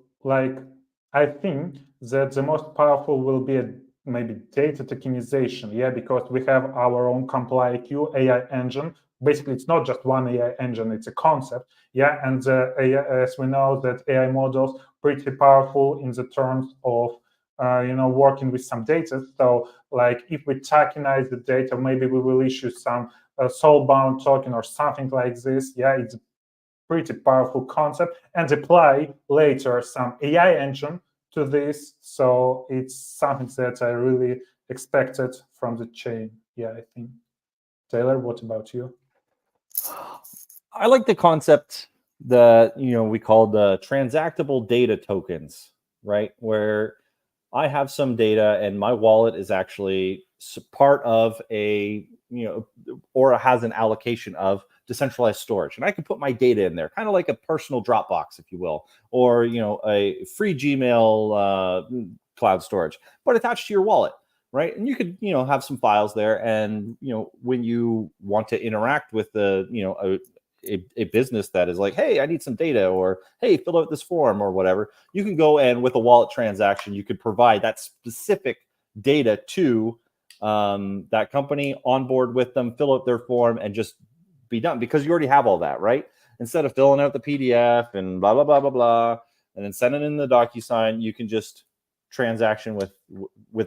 I think that the most powerful will be maybe data tokenization, yeah, because we have our own ComplyIQ AI engine. Basically, it's not just one AI engine, it's a concept, yeah, and as we know that AI models pretty powerful in the terms of, working with some data. So, if we tokenize the data, maybe we will issue some soul-bound token or something like this, yeah, it's pretty powerful concept, and apply later some AI engine to this. So it's something that I really expected from the chain. Yeah, I think. Taylor, what about you? I like the concept that we call the transactable data tokens, right? Where I have some data and my wallet is actually part of a or has an allocation of decentralized storage, and I can put my data in there, kind of like a personal Dropbox, if you will, or a free Gmail cloud storage, but attached to your wallet, right? And you could have some files there, and when you want to interact with the a business that is like, hey, I need some data, or hey, fill out this form or whatever, you can go and with a wallet transaction, you could provide that specific data to that company, onboard with them, fill out their form, and just be done, because you already have all that, right? Instead of filling out the PDF and blah blah blah blah blah, and then send it in the DocuSign, you can just transaction with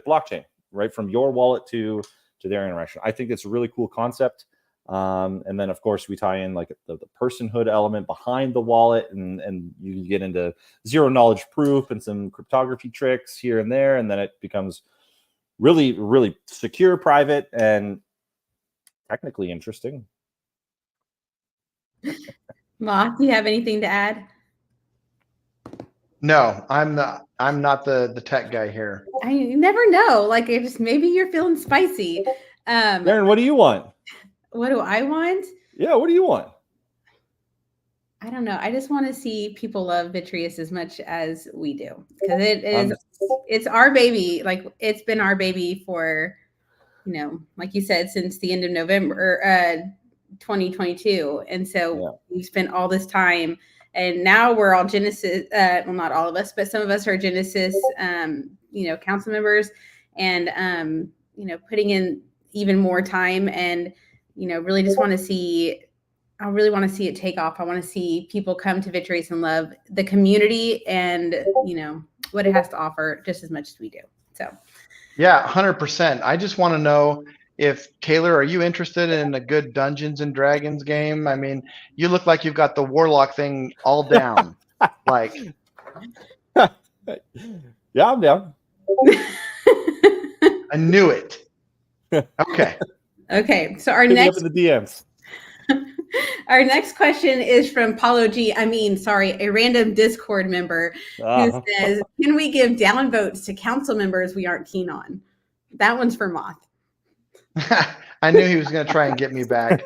blockchain, right, from your wallet to their interaction. I think it's a really cool concept. And then of course we tie in like the personhood element behind the wallet, and you can get into zero knowledge proof and some cryptography tricks here and there, and then it becomes really, really secure, private, and technically interesting. Moth, do you have anything to add? No, I'm not the tech guy here. I never know. Like, maybe you're feeling spicy. Darren, what do you want? What do I want? Yeah, what do you want? I don't know. I just want to see people love Vitreus as much as we do, because it's our baby. Like, it's been our baby for, like you said, since the end of November 2022. And so we've spent all this time, and now we're all Genesis, well, not all of us, but some of us are Genesis, council members, and, putting in even more time, and, really just want to see, I really want to see it take off. I want to see people come to Vitreus and love the community and, what it has to offer just as much as we do. So. Yeah, 100%. I just want to know if, Taylor, are you interested in a good Dungeons and Dragons game? I mean, you look like you've got the Warlock thing all down. Like, yeah, I'm down. I knew it. Okay. Okay. So our Hit me next up in the DMs. Our next question is from Paulo G. A random Discord member who says, "Can we give downvotes to council members we aren't keen on?" That one's for Moth. I knew he was going to try and get me back.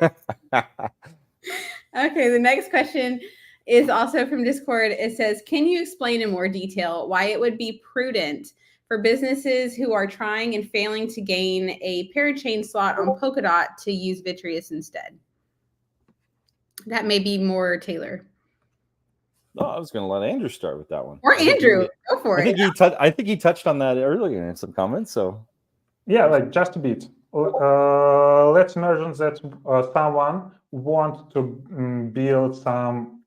Okay, the next question is also from Discord. It says, "Can you explain in more detail why it would be prudent for businesses who are trying and failing to gain a parachain slot on Polkadot to use Vitreus instead?" That may be more Taylor. No, I was going to let Andrew start with that one. Or Andrew, go for it. I think he touched on that earlier in some comments. So, yeah, like just a bit. Let's imagine that someone wants to build some,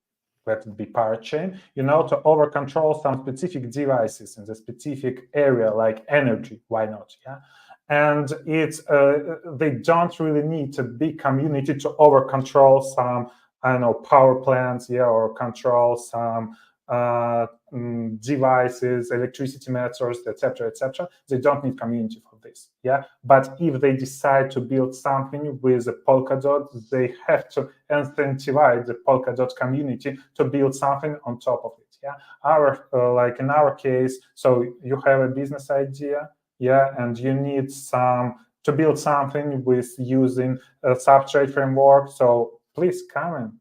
let it be parachain, to over control some specific devices in the specific area, like energy. Why not? Yeah. And it's they don't really need a big community to over control some, I don't know, power plants, or control some devices, electricity meters, etc., etc. They don't need community for this, But if they decide to build something with a Polkadot, they have to incentivize the Polkadot community to build something on top of it, Like in our case, so you have a business idea, and you need to build something with using a substrate framework. So please come in,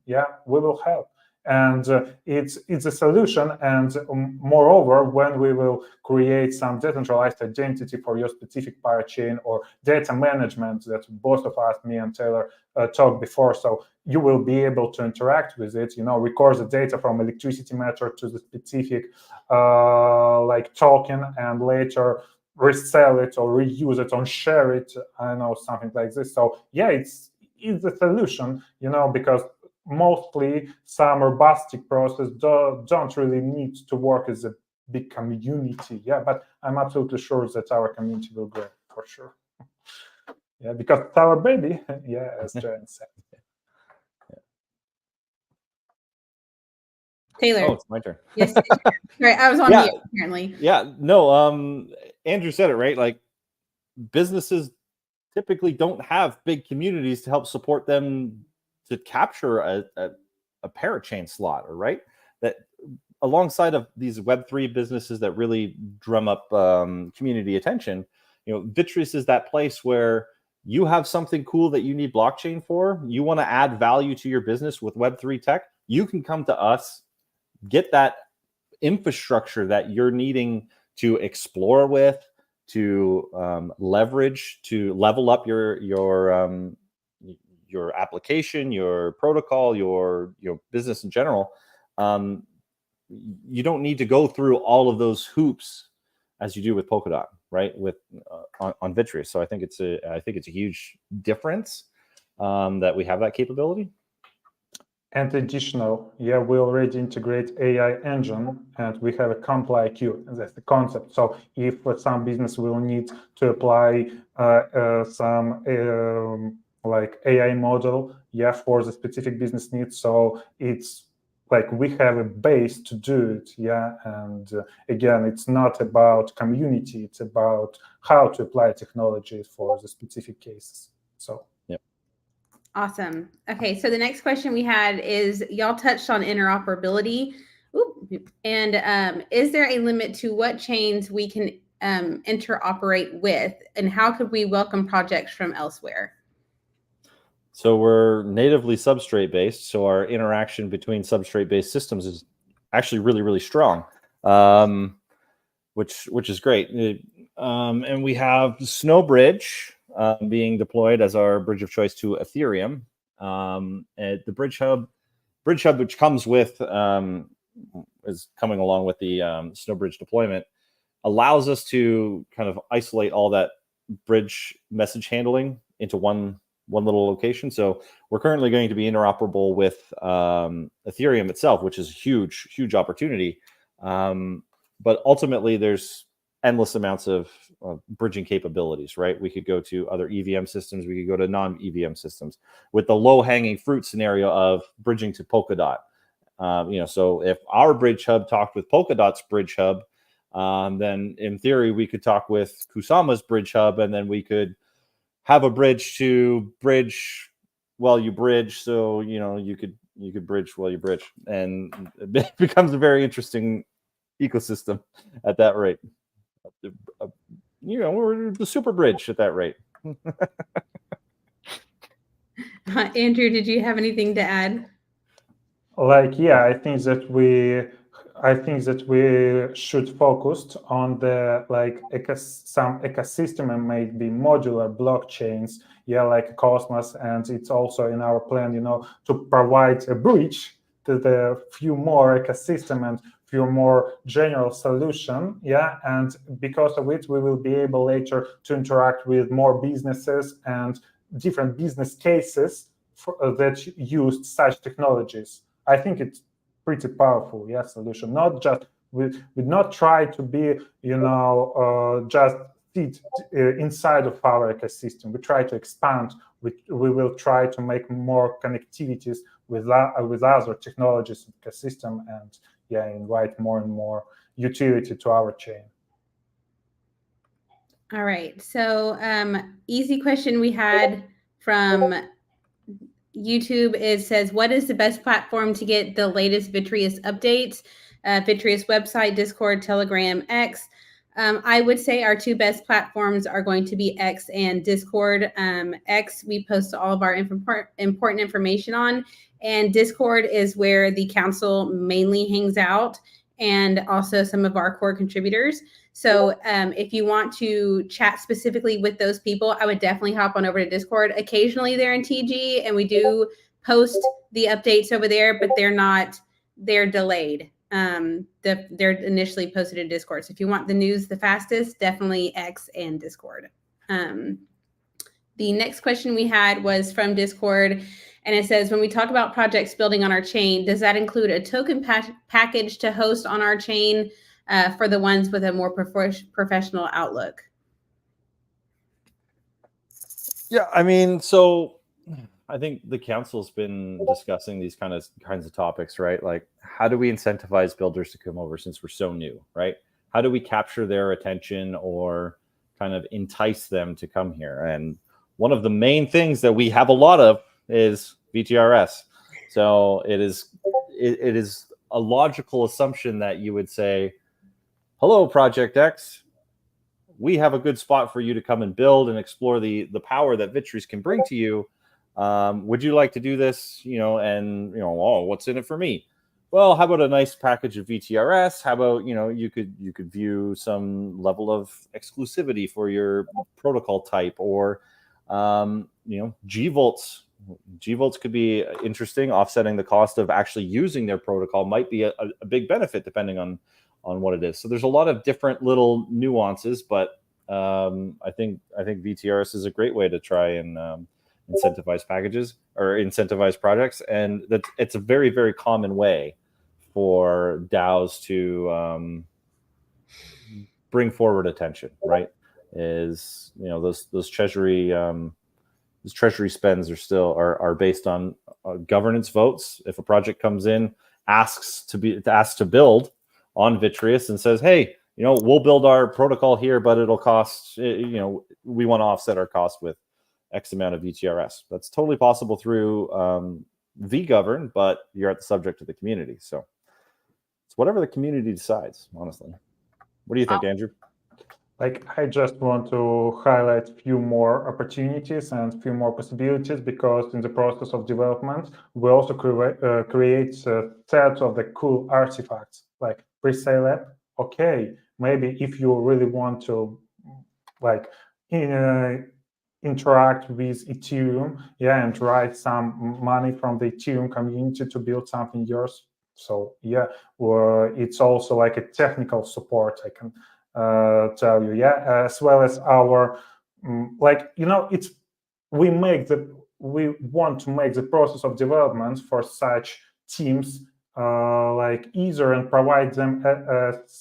we will help. And it's a solution. And moreover, when we will create some decentralized identity for your specific parachain or data management that both of us, me and Taylor, talked before, so you will be able to interact with it, record the data from electricity meter to the specific token, and later resell it or reuse it or share it, something like this. So it's a solution, because mostly some robustic process don't really need to work as a big community, but I'm absolutely sure that our community will grow for sure. Because it's our baby, as Jen said. Taylor. Oh, it's my turn. Yes. Right, I was on mute, apparently. No, Andrew said it, right? Like, businesses typically don't have big communities to help support them to capture a parachain slot, right? That alongside of these Web3 businesses that really drum up community attention, Vitreus is that place where you have something cool that you need blockchain for. You want to add value to your business with Web3 tech. You can come to us, get that infrastructure that you're needing to explore with, to leverage, to level up your application, your protocol, your business in general. You don't need to go through all of those hoops as you do with Polkadot, right? With on Vitreus. So I think it's a huge difference that we have that capability. And additional, we already integrate AI engine, and we have a ComplyQ, and that's the concept. So if some business will need to apply some like AI model, for the specific business needs, so it's like we have a base to do it, and again, it's not about community, it's about how to apply technology for the specific cases. So awesome. Okay, so the next question we had is, y'all touched on interoperability. And is there a limit to what chains we can interoperate with, and how could we welcome projects from elsewhere? So we're natively substrate based. So our interaction between substrate based systems is actually really, really strong, which is great. And we have Snowbridge being deployed as our bridge of choice to Ethereum. At the Bridge Hub, which comes with is coming along with the Snowbridge deployment, allows us to kind of isolate all that bridge message handling into one little location. So we're currently going to be interoperable with Ethereum itself, which is a huge opportunity. But ultimately, there's endless amounts of bridging capabilities, right? We could go to other EVM systems. We could go to non-EVM systems with the low-hanging fruit scenario of bridging to Polkadot. So if our bridge hub talked with Polkadot's bridge hub, then in theory, we could talk with Kusama's bridge hub, and then we could have a bridge to bridge while you bridge. So, you could bridge while you bridge, and it becomes a very interesting ecosystem at that rate. We're the super bridge at that rate. Andrew, did you have anything to add? Yeah, I think that we should focus on the some ecosystem and maybe modular blockchains, like Cosmos, and it's also in our plan, to provide a bridge to the few more ecosystem and few more general solution, and because of it we will be able later to interact with more businesses and different business cases that used such technologies. I think it's pretty powerful, solution. Not just we not try to be, just sit inside of our ecosystem. We try to expand. We will try to make more connectivities with other technologies in the ecosystem, and invite more and more utility to our chain. All right. So easy question we had from YouTube. It says, what is the best platform to get the latest Vitreus updates? Vitreus website, Discord, Telegram, X. I would say our two best platforms are going to be X and Discord. X, we post all of our important information on, and Discord is where the council mainly hangs out, and also some of our core contributors. So if you want to chat specifically with those people, I would definitely hop on over to Discord. Occasionally they're in TG, and we do post the updates over there, but they're delayed. They're initially posted in Discord. So if you want the news the fastest, definitely X and Discord. The next question we had was from Discord, and it says, when we talk about projects building on our chain, does that include a token package to host on our chain for the ones with a more professional outlook? Yeah, I mean, so I think the council's been discussing these kinds of topics, right? Like, how do we incentivize builders to come over since we're so new, right? How do we capture their attention or kind of entice them to come here? And one of the main things that we have a lot of is VTRS. So it is a logical assumption that you would say, hello, Project X, we have a good spot for you to come and build and explore the power that Vitreus can bring to you. Would you like to do this? Oh, what's in it for me? Well, how about a nice package of VTRS? How about, you could view some level of exclusivity for your protocol type, or G-Volts. G-Volts could be interesting. Offsetting the cost of actually using their protocol might be a big benefit depending on what it is. So there's a lot of different little nuances, but I think VTRS is a great way to try and incentivize packages or incentivize projects, and that it's a very, very common way for DAOs to bring forward attention, right? Is those treasury spends are based on governance votes. If a project comes in, asks to build on Vitreus and says, hey, we'll build our protocol here, but it'll cost, we want to offset our cost with X amount of VTRS. That's totally possible through vGovern, but you're at the subject of the community. So it's whatever the community decides, honestly. What do you think, Andrew? I just want to highlight a few more opportunities and a few more possibilities, because in the process of development, we also create a set of the cool artifacts, like pre-sale app. Okay, maybe if you really want to interact with Ethereum, and write some money from the Ethereum community to build something yours. So it's also like a technical support, I can tell you, as well as our we want to make the process of development for such teams easier and provide them as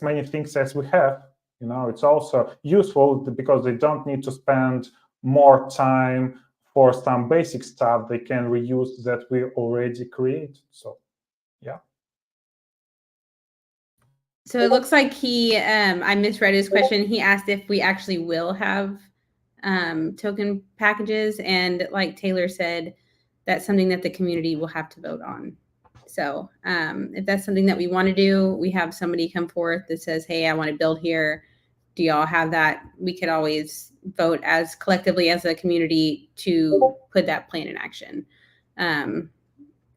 many things as we have. It's also useful because they don't need to spend more time for some basic stuff. They can reuse that we already create. So So it looks like I misread his question. He asked if we actually will have token packages. And like Taylor said, that's something that the community will have to vote on. So if that's something that we want to do, we have somebody come forth that says, hey, I want to build here. Do y'all have that? We could always vote as collectively as a community to put that plan in action, and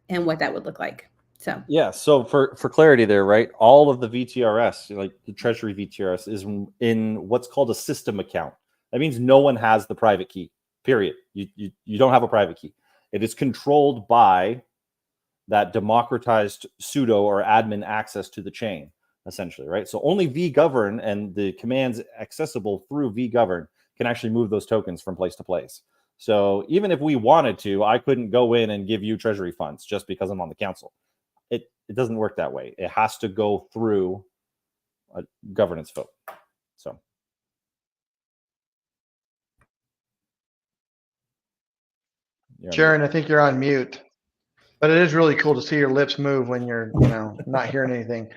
what that would look like. So yeah, so for clarity there, right? All of the VTRS, like the Treasury VTRS, is in what's called a system account. That means no one has the private key. Period. You don't have a private key. It is controlled by that democratized pseudo or admin access to the chain, essentially, right? So only vGovern and the commands accessible through vGovern can actually move those tokens from place to place. So even if we wanted to, I couldn't go in and give you Treasury funds just because I'm on the council. It doesn't work that way. It has to go through a governance vote. So. Sharon, I think you're on mute, but it is really cool to see your lips move when you're, not hearing anything.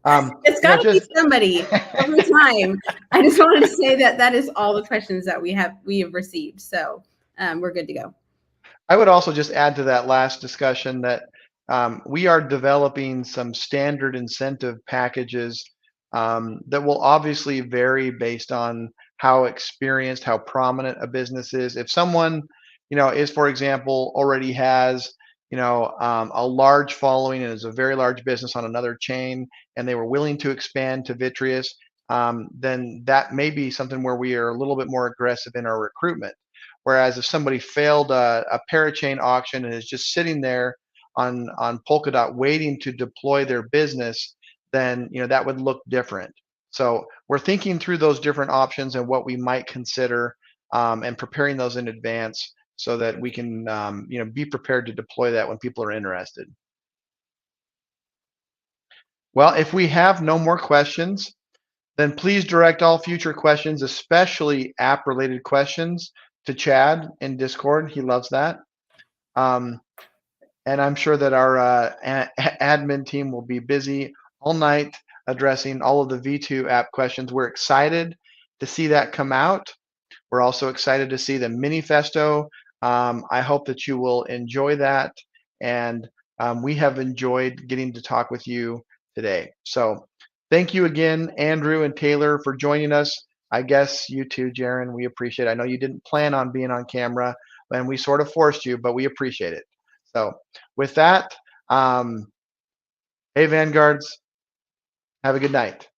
It's got to be somebody every time. I just wanted to say that is all the questions that we have received. So we're good to go. I would also just add to that last discussion that we are developing some standard incentive packages that will obviously vary based on how experienced, how prominent a business is. If someone, is, for example, already has, a large following and is a very large business on another chain, and they were willing to expand to Vitreus, then that may be something where we are a little bit more aggressive in our recruitment. Whereas if somebody failed a parachain auction and is just sitting there on Polkadot waiting to deploy their business, then that would look different. So we're thinking through those different options and what we might consider, and preparing those in advance so that we can be prepared to deploy that when people are interested. Well, if we have no more questions, then please direct all future questions, especially app-related questions, to Chad in Discord. He loves that. And I'm sure that our admin team will be busy all night addressing all of the V2 app questions. We're excited to see that come out. We're also excited to see the Minifesto. I hope that you will enjoy that. And we have enjoyed getting to talk with you today. So thank you again, Andrew and Taylor, for joining us. I guess you too, Jaron. We appreciate it. I know you didn't plan on being on camera, and we sort of forced you, but we appreciate it. So with that, hey, Vanguards, have a good night.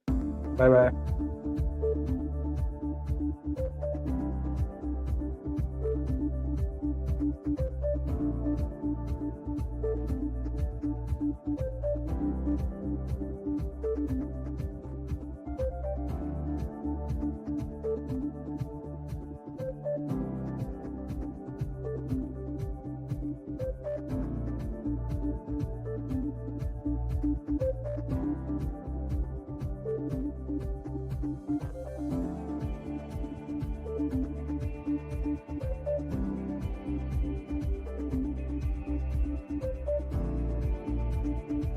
Bye-bye.